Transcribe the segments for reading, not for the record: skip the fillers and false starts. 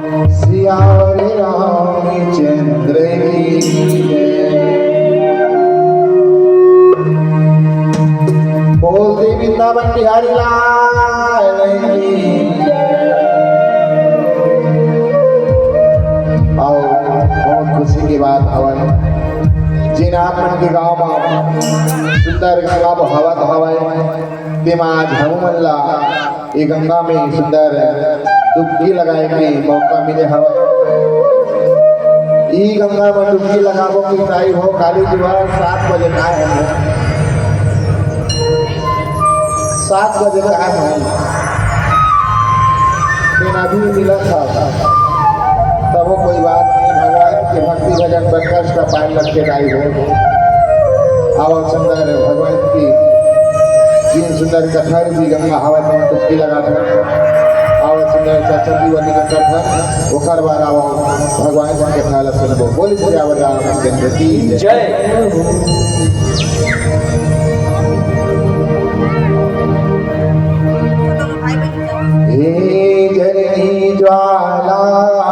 सियावर रामचंद्र की बोलते वृंदावन बिहारी लाल की। आओ बहुत खुशी की बात हवन जिन आपन के गाँव में सुंदर गंगा बहावत हवे तेमा आज हम मन ला ये गंगा में सुंदर डुबकी लगाए के मौका मिले हवा। ई गंगा में डुबकी लगाबो की टाइम हो काली दीवार 7 बजे का है 7 बजे का है लेकिन अभी मिला था तब वो कोई बात नहीं भगवान के भक्ति भजन प्रकाश का पान लग के हो आवा सुंदर भगवान की जिन सुंदर कथा भी गंगा हवा में डुबकी लगा था सुंदर चर्चा वाली का था ओखर बार आओ भगवान के कथा ला सुनबो बोली सियावर रामचंद्र की जय। हे जननी ज्वालामुखी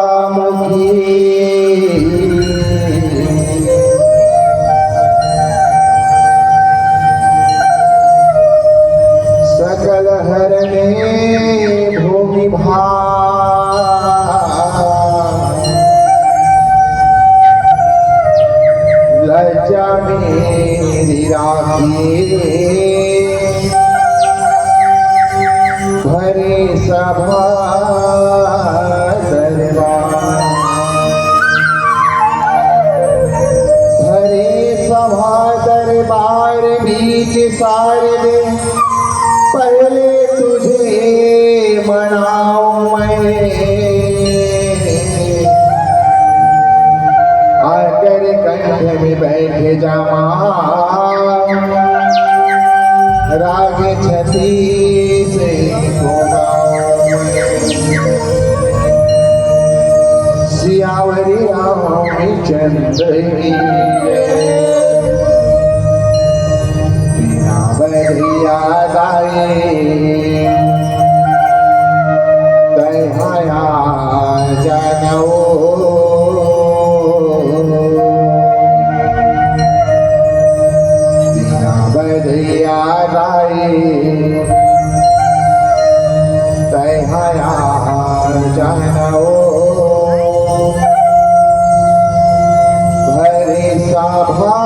सकल हरणे लज्जा मेरी राखी भरे सभा दरबार भरे सभा दरबार बीच सारे पहले तुझे मनाऊं मैं आकर कंठ में बैठे जामा राग छती से सियावरी रामचंद्र की बिना बधिया गाए दया जानो बिना बधिया गाए दया जानो भरी सभा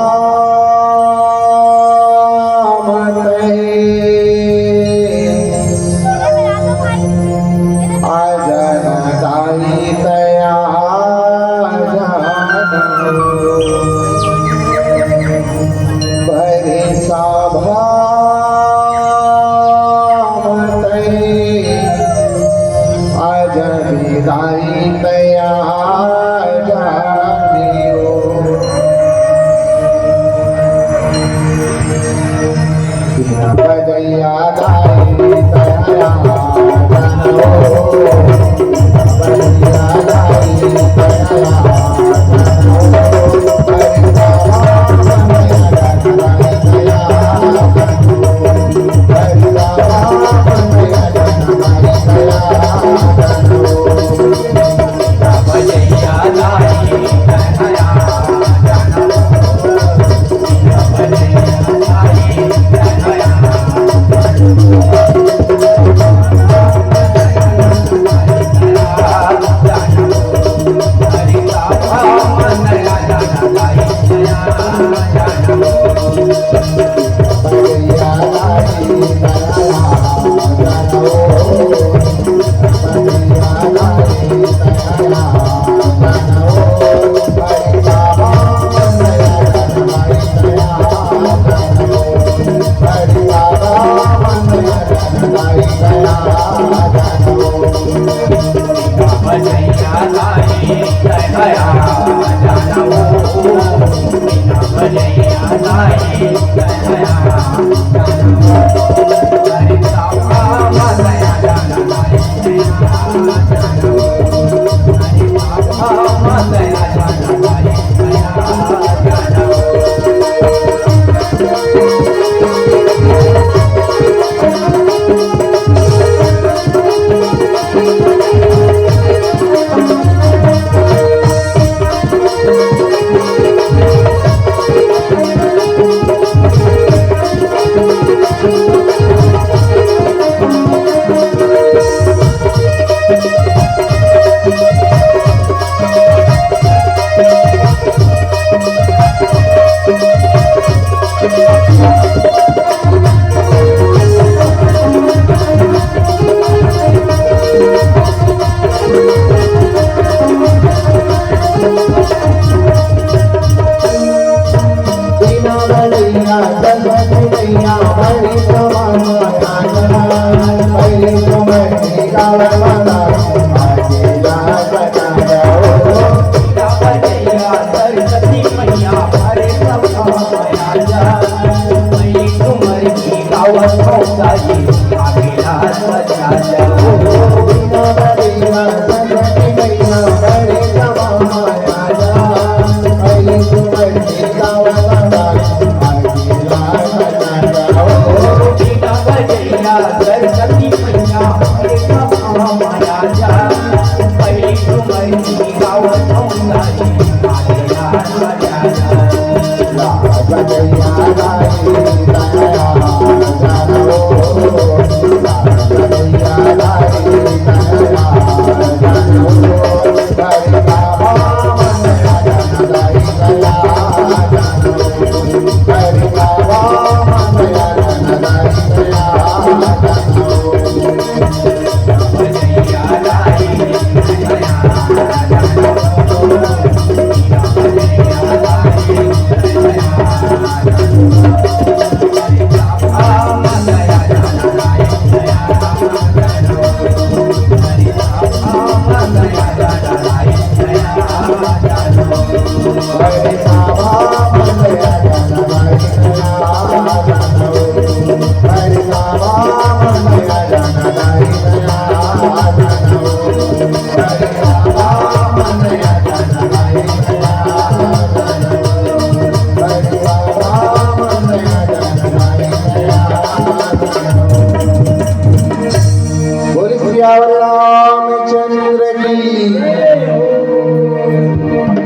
बाबा